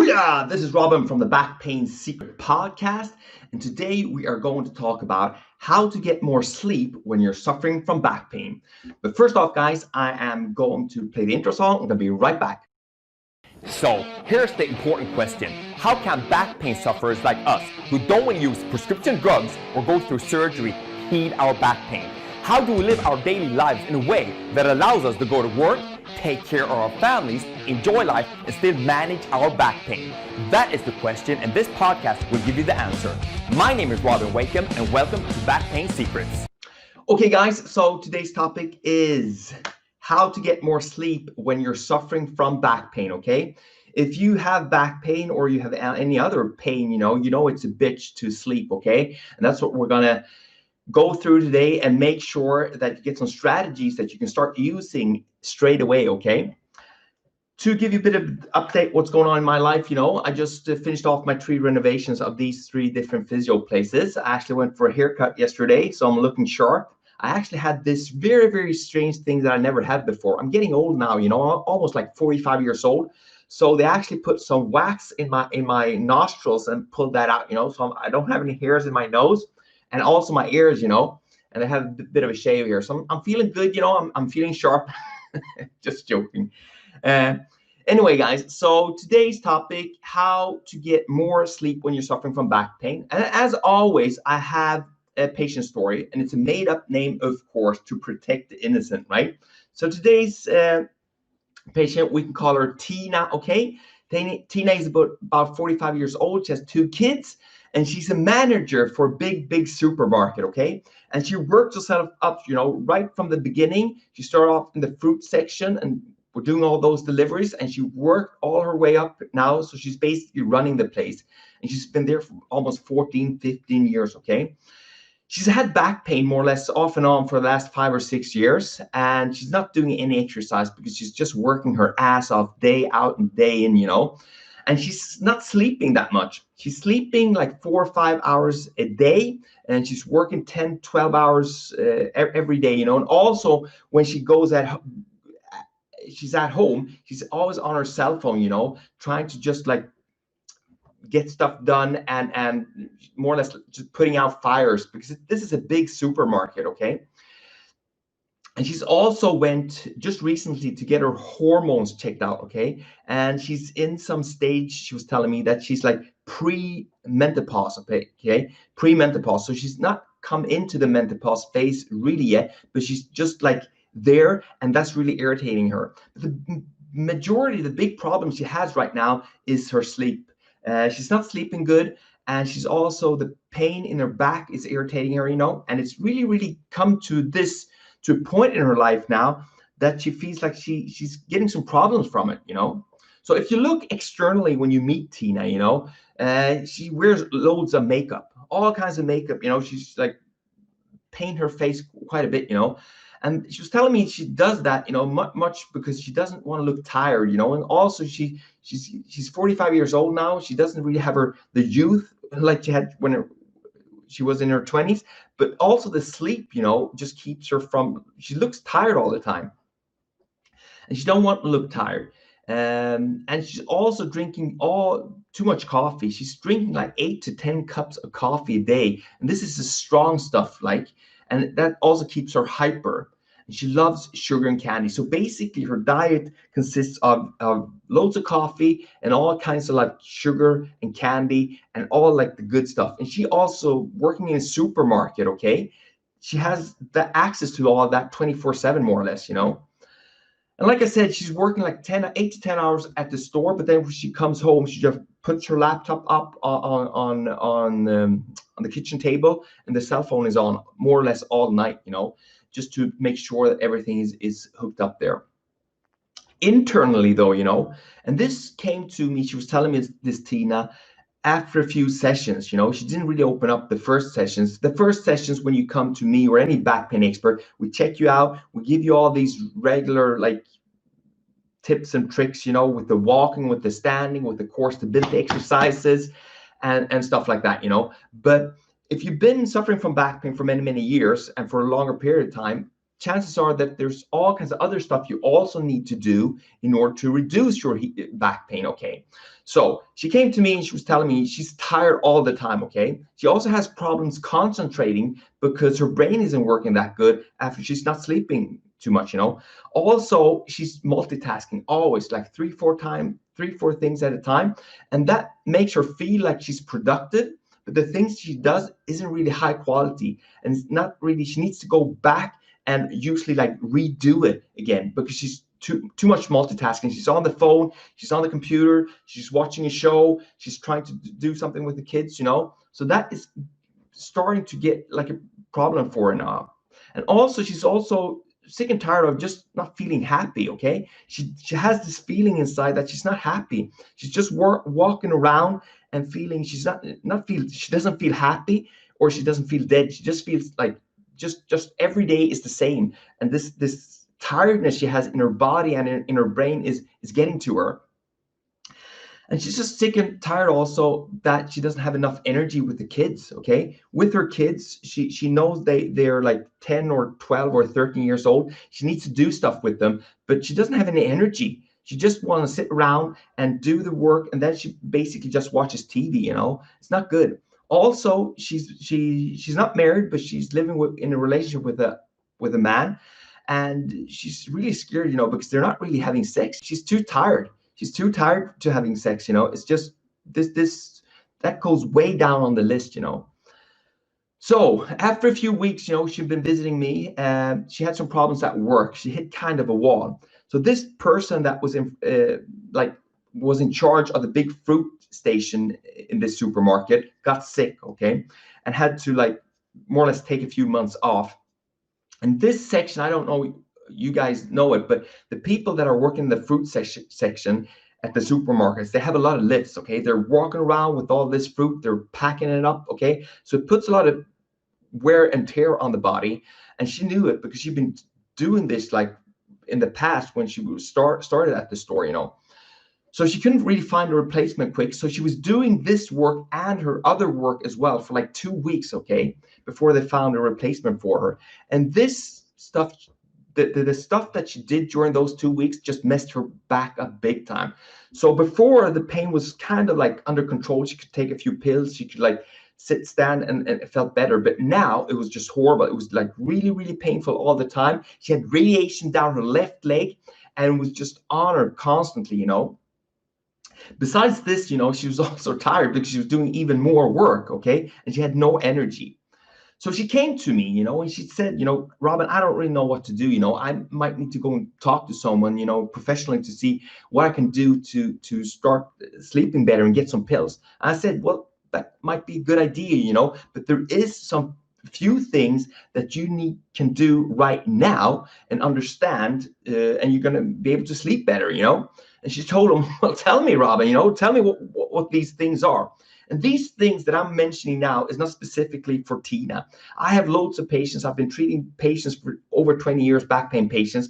Booyah! This is Robin from the Back Pain Secret Podcast, and today we are going to talk about how to get more sleep when you're suffering from back pain. But first off, guys, I am going to play the intro song. I'm going to be right back. So here's the important question. How can back pain sufferers like us, who don't want to use prescription drugs or go through surgery, heal our back pain? How do we live our daily lives in a way that allows us to go to work, take care of our families, enjoy life, and still manage our back pain? That is the question, and this podcast will give you the answer. My name is Robin Wakeham, and welcome to Back Pain Secrets. Okay, guys, so today's topic is how to get more sleep when you're suffering from back pain, okay? If you have back pain or you have any other pain, you know it's a bitch to sleep, okay? And that's what we're gonna go through today and make sure that you get some strategies that you can start using straight away, okay? To give you a bit of update what's going on in my life, I just finished off my 3 renovations of these 3 different physio places. I actually went for a haircut yesterday, so I'm looking sharp. I actually had this very, very strange thing that I never had before. I'm getting old now, I'm almost like 45 years old. So they actually put some wax in my nostrils and pulled that out, so I don't have any hairs in my nose. And also my ears, and I have a bit of a shave here. So I'm feeling good, I'm feeling sharp. Just joking. Anyway, guys, so today's topic, how to get more sleep when you're suffering from back pain. And as always, I have a patient story, and it's a made-up name, of course, to protect the innocent, right? So today's patient, we can call her Tina, okay? Tina is about 45 years old. She has 2 kids. And she's a manager for a big supermarket, okay? And she worked herself up, right from the beginning. She started off in the fruit section and we're doing all those deliveries, and she worked all her way up now. So she's basically running the place. And she's been there for almost 14, 15 years, okay? She's had back pain more or less off and on for the last 5 or 6 years. And she's not doing any exercise because she's just working her ass off day out and day in, And she's not sleeping that much. She's sleeping like 4 or 5 hours a day, and she's working 10, 12 hours every day, And also when she goes she's at home, she's always on her cell phone, trying to just like get stuff done and more or less just putting out fires, because this is a big supermarket, okay? And she's also went just recently to get her hormones checked out, okay? And she's in some stage, she was telling me that she's like pre-menopause, okay? Pre-menopause. So she's not come into the menopause phase really yet, but she's just like there, and that's really irritating her. But the majority, the big problem she has right now is her sleep. She's not sleeping good, and she's also, the pain in her back is irritating her, and it's really come to a point in her life now that she feels like she's getting some problems from it, So if you look externally when you meet Tina, she wears loads of makeup, all kinds of makeup, she's like paint her face quite a bit, And she was telling me she does that, much because she doesn't want to look tired, And also she's 45 years old now. She doesn't really have the youth like she had when she was in her 20s, but also the sleep, just keeps her she looks tired all the time, and she don't want to look tired. And she's also drinking too much coffee. She's drinking like 8 to 10 cups of coffee a day, and this is the strong stuff, and that also keeps her hyper. And she loves sugar and candy. So basically her diet consists of loads of coffee and all kinds of like sugar and candy and all like the good stuff. And she also working in a supermarket, okay? She has the access to all of that 24/7 more or less, And like I said, she's working like 8 to 10 hours at the store, but then when she comes home, she just puts her laptop up on the kitchen table, and the cell phone is on more or less all night, just to make sure that everything is hooked up there. Internally though, and this came to me, she was telling me this, Tina, after a few sessions, she didn't really open up the first sessions. The first sessions, when you come to me or any back pain expert, we check you out, we give you all these regular like tips and tricks, with the walking, with the standing, with the core stability exercises and stuff like that, But if you've been suffering from back pain for many years and for a longer period of time, chances are that there's all kinds of other stuff you also need to do in order to reduce your back pain, okay? So she came to me and she was telling me she's tired all the time, okay? She also has problems concentrating because her brain isn't working that good after she's not sleeping too much, you know? Also, she's multitasking always, like three, four things at a time. And that makes her feel like she's productive, but the things she does isn't really high quality. And it's not really, she needs to go back and usually like redo it again because she's too much multitasking. She's on the phone, she's on the computer, she's watching a show, she's trying to do something with the kids, you know. So that is starting to get like a problem for her now. And also, she's also sick and tired of just not feeling happy. Okay, she has this feeling inside that she's not happy. She's just walking around and feeling she's not feel she doesn't feel happy, or she doesn't feel dead. She just feels like just every day is the same, and this tiredness she has in her body and in her brain is getting to her. And she's just sick and tired also that she doesn't have enough energy with the kids. Okay, with her kids, she knows they're like 10 or 12 or 13 years old. She needs to do stuff with them, but she doesn't have any energy. She just wants to sit around and do the work, and then she basically just watches TV. You know, it's not good. Also, she's not married, but she's living in a relationship with a man, and she's really scared, you know, because they're not really having sex. She's too tired. She's too tired to having sex, you know. It's just this that goes way down on the list, you know. So after a few weeks, you know, she'd been visiting me. She had some problems at work. She hit kind of a wall. So this person that was like was in charge of the big fruit station in this supermarket got sick, okay, and had to like more or less take a few months off. And this section, I don't know, you guys know it, but the people that are working in the fruit section at the supermarkets, they have a lot of lifts, okay? They're walking around with all this fruit, they're packing it up, okay? So it puts a lot of wear and tear on the body. And she knew it because she'd been doing this like in the past when she started at the store, you know. So she couldn't really find a replacement quick. So she was doing this work and her other work as well for like 2 weeks, okay, before they found a replacement for her. And this stuff, the stuff that she did during those 2 weeks just messed her back up big time. So before, the pain was kind of like under control. She could take a few pills. She could like sit, stand, and it felt better. But now it was just horrible. It was like really, really painful all the time. She had radiation down her left leg and was just on her constantly, you know. Besides this, you know, she was also tired because she was doing even more work, okay? And she had no energy. So she came to me, you know, and she said, you know, Robin, I don't really know what to do. You know, I might need to go and talk to someone, you know, professionally to see what I can do to start sleeping better and get some pills. I said, well, that might be a good idea, you know, but there is some few things that you can do right now and understand, and you're going to be able to sleep better, you know. And she told him, well, tell me, Robin, you know, tell me what these things are. And these things that I'm mentioning now is not specifically for Tina. I have loads of patients. I've been treating patients for over 20 years, back pain patients.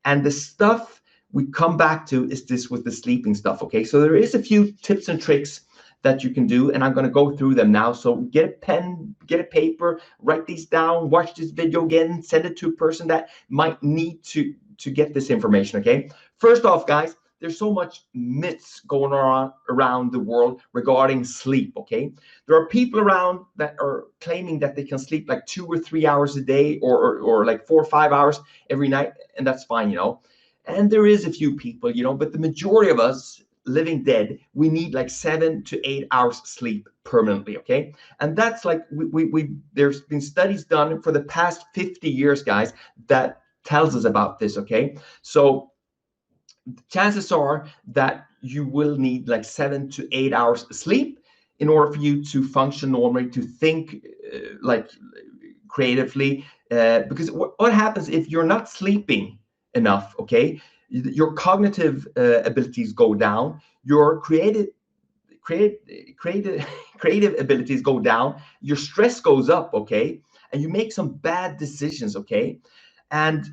And the stuff we come back to is this with the sleeping stuff, okay? So there is a few tips and tricks that you can do, and I'm going to go through them now. So get a pen, get a paper, write these down, watch this video again, send it to a person that might need to get this information, okay? First off, guys, there's so much myths going on around the world regarding sleep, okay? There are people around that are claiming that they can sleep like 2 or 3 hours a day, or like 4 or 5 hours every night, and that's fine, you know? And there is a few people, you know, but the majority of us living dead, we need like 7 to 8 hours sleep permanently, okay? And that's like, there's been studies done for the past 50 years, guys, that tells us about this, okay? So chances are that you will need like 7 to 8 hours sleep in order for you to function normally, to think like creatively. Because what happens if you're not sleeping enough, okay? Your cognitive abilities go down, your creative abilities go down, your stress goes up, okay? And you make some bad decisions, okay? And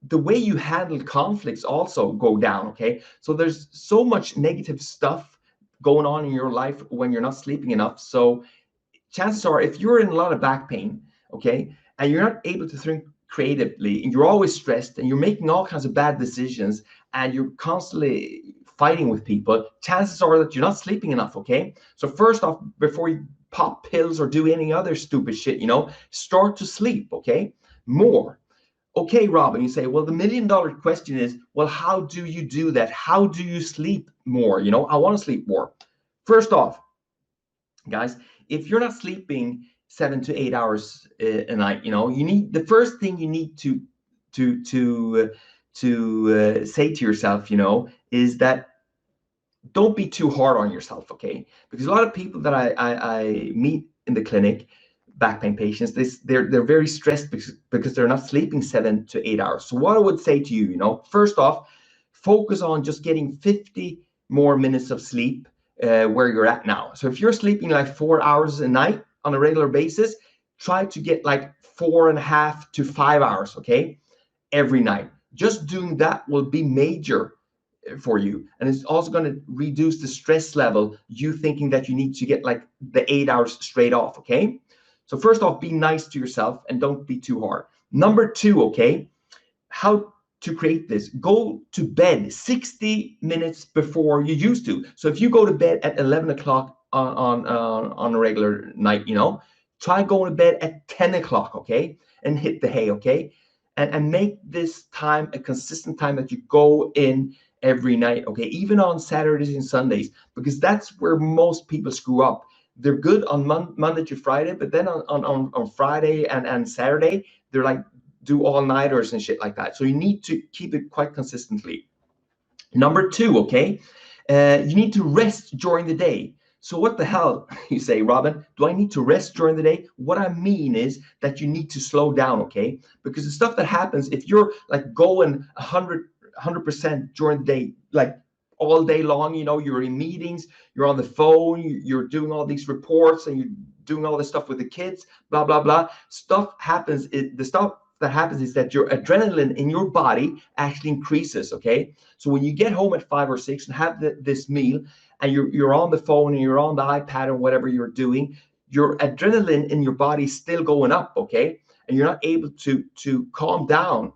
the way you handle conflicts also go down, okay? So there's so much negative stuff going on in your life when you're not sleeping enough. So chances are, if you're in a lot of back pain, okay, and you're not able to creatively, and you're always stressed, and you're making all kinds of bad decisions, and you're constantly fighting with people, chances are that you're not sleeping enough, okay? So first off, before you pop pills or do any other stupid shit, start to sleep, okay? More. Okay, Robin, you say, well, the $1 million question is, well, how do you do that? How do you sleep more? I want to sleep more. First off, guys, if you're not sleeping 7 to 8 hours a night, you need, the first thing you need to say to yourself, is that don't be too hard on yourself, okay? Because a lot of people that I meet in the clinic, back pain patients, they're very stressed because they're not sleeping 7 to 8 hours. So what I would say to you, first off, focus on just getting 50 more minutes of sleep where you're at now. So if you're sleeping like 4 hours a night on a regular basis, try to get like 4.5 to 5 hours, okay, every night. Just doing that will be major for you, and it's also going to reduce the stress level, you thinking that you need to get like the 8 hours straight off, okay? So first off, be nice to yourself and don't be too hard. Number two, okay, how to create this: go to bed 60 minutes before you used to. So if you go to bed at 11 o'clock on a regular night, try going to bed at 10 o'clock, okay, and hit the hay, okay, and make this time a consistent time that you go in every night, okay, even on Saturdays and Sundays, because that's where most people screw up. They're good on Monday to Friday, but then on Friday and Saturday, they're like do all-nighters and shit like that. So you need to keep it quite consistently. Number two, okay, you need to rest during the day. So what the hell, you say, Robin, do I need to rest during the day? What I mean is that you need to slow down, okay? Because the stuff that happens, if you're like going 100% during the day, like all day long, you're in meetings, you're on the phone, you're doing all these reports, and you're doing all this stuff with the kids, blah, blah, blah. Stuff happens, the stuff that happens is that your adrenaline in your body actually increases, okay? So when you get home at 5 or 6 and have this meal, and you're on the phone and you're on the iPad or whatever you're doing, your adrenaline in your body is still going up, okay? And you're not able to calm down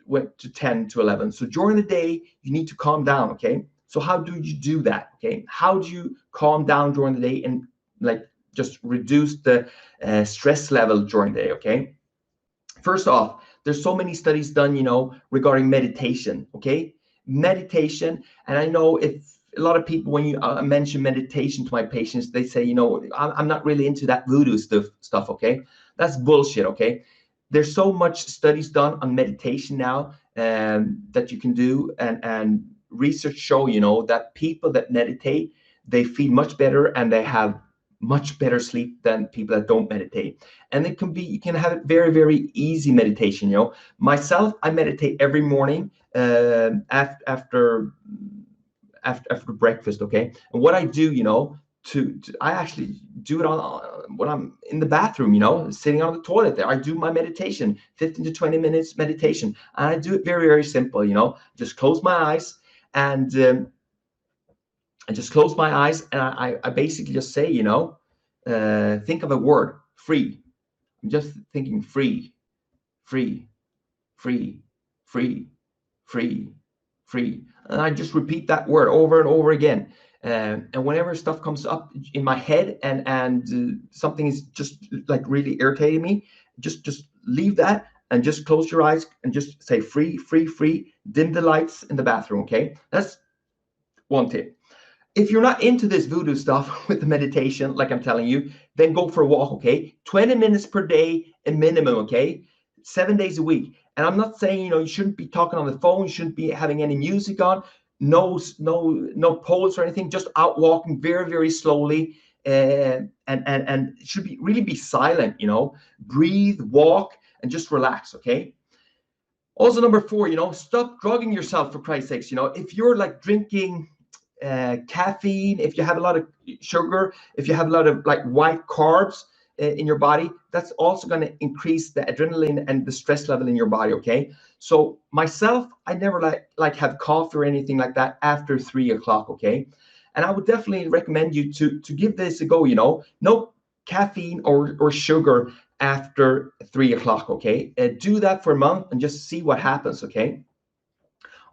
went to 10 to 11. So during the day, you need to calm down, okay? So how do you do that, okay? How do you calm down during the day and like just reduce the stress level during the day, okay? First off, there's so many studies done, regarding meditation, okay? Meditation, and I know if a lot of people, when you mention meditation to my patients, they say, I'm not really into that voodoo stuff, okay? That's bullshit, okay? There's so much studies done on meditation now that you can do, and research show, that people that meditate, they feel much better and they have much better sleep than people that don't meditate. And you can have it very, very easy meditation. Myself, I meditate every morning after breakfast, okay? And what I do, I actually do it on when I'm in the bathroom, sitting on the toilet there. I do my meditation, 15 to 20 minutes meditation. And I do it very, very simple, just close my eyes and I basically just say, think of a word, free. I'm just thinking free, free, free, free, free, free. And I just repeat that word over and over again. And whenever stuff comes up in my head and something is just like really irritating me, just leave that and just close your eyes and just say free, free, free. Dim the lights in the bathroom, okay? That's one tip. If you're not into this voodoo stuff with the meditation, like I'm telling you, then go for a walk, okay? 20 minutes per day, a minimum, okay? 7 days a week. And I'm not saying, you shouldn't be talking on the phone, you shouldn't be having any music on, no poles or anything, just out walking very, very slowly. And it should really be silent, breathe, walk, and just relax, okay? Also, number four, stop drugging yourself, for Christ's sakes. If you're like drinking caffeine, if you have a lot of sugar, if you have a lot of like white carbs in your body, that's also going to increase the adrenaline and the stress level in your body, okay? So myself, I never like have coffee or anything like that after 3 o'clock, okay? And I would definitely recommend you to give this a go, no caffeine or sugar after 3 o'clock, okay? Do that for a month and just see what happens, okay?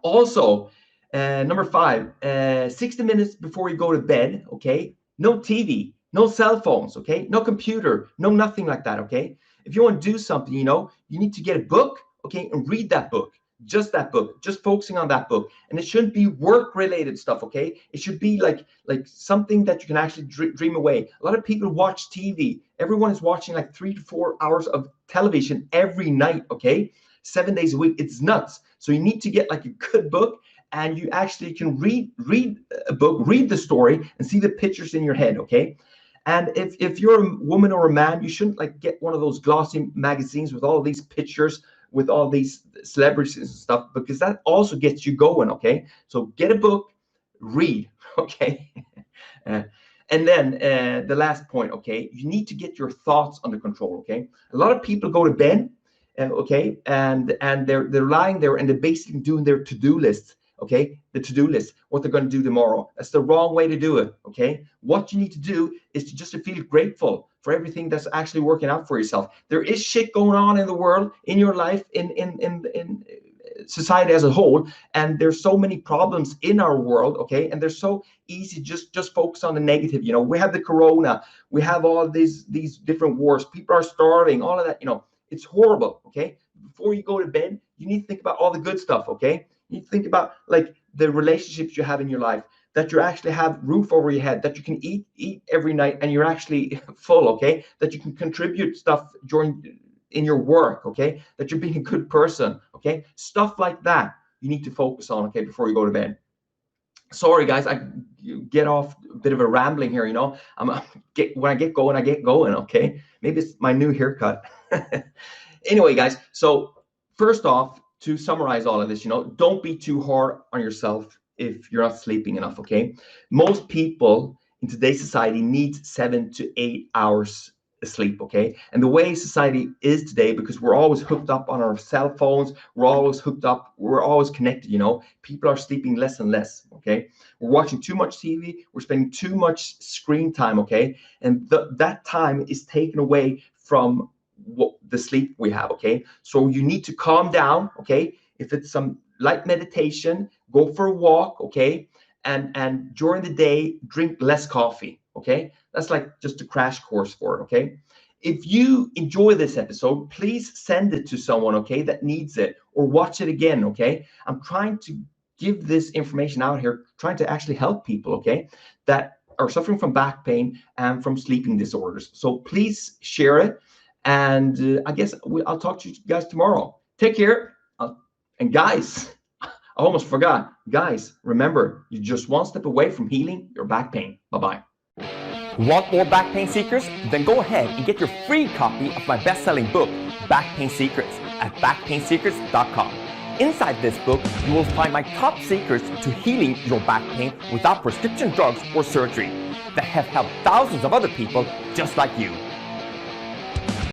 Also, number 5, 60 minutes before you go to bed, okay? No TV, no cell phones, okay? No computer, no nothing like that, okay? If you want to do something, you need to get a book, okay, and read that book. Just that book, just focusing on that book. And it shouldn't be work-related stuff, okay? It should be like something that you can actually dream away. A lot of people watch TV. Everyone is watching like 3 to 4 hours of television every night, okay? 7 days a week. It's nuts. So you need to get like a good book, and you actually can read a book, read the story, and see the pictures in your head, okay? And if you're a woman or a man, you shouldn't like get one of those glossy magazines with all these pictures with all these celebrities and stuff, because that also gets you going, okay? So get a book, read, okay? And then the last point, okay? You need to get your thoughts under control, okay? A lot of people go to bed, okay, and they're lying there and they're basically doing their to-do list, okay? The to-do list, what they're going to do tomorrow. That's the wrong way to do it, okay? What you need to do is to just feel grateful for everything that's actually working out for yourself. There is shit going on in the world, in your life, in society as a whole, and there's so many problems in our world, okay? And they're so easy just focus on the negative. We have the corona, we have all these different wars, people are starving, all of that, it's horrible, okay? Before you go to bed, you need to think about all the good stuff, okay? You need to think about like the relationships you have in your life, that you actually have roof over your head, that you can eat every night and you're actually full, okay? That you can contribute stuff in your work, okay? That you're being a good person, okay? Stuff like that you need to focus on, okay, before you go to bed. Sorry guys, I get off a bit of a rambling here, when I get going, I get going, okay? Maybe it's my new haircut. Anyway, guys, so first off, to summarize all of this, don't be too hard on yourself if you're not sleeping enough, okay? Most people in today's society need 7 to 8 hours of sleep, okay? And the way society is today, because we're always hooked up on our cell phones, we're always hooked up, we're always connected, people are sleeping less and less, okay? We're watching too much TV, we're spending too much screen time, okay? And that time is taken away from the sleep we have, okay? So you need to calm down, okay? If it's some light meditation, go for a walk, okay? And during the day, drink less coffee, okay? That's like just a crash course for it, okay? If you enjoy this episode, please send it to someone, okay, that needs it, or watch it again, okay? I'm trying to give this information out here, trying to actually help people, okay, that are suffering from back pain and from sleeping disorders. So please share it. And I guess I'll talk to you guys tomorrow. Take care. And guys, I almost forgot. Guys, remember, you're just one step away from healing your back pain. Bye-bye. Want more back pain secrets? Then go ahead and get your free copy of my best-selling book, Back Pain Secrets, at backpainsecrets.com. Inside this book, you will find my top secrets to healing your back pain without prescription drugs or surgery that have helped thousands of other people just like you.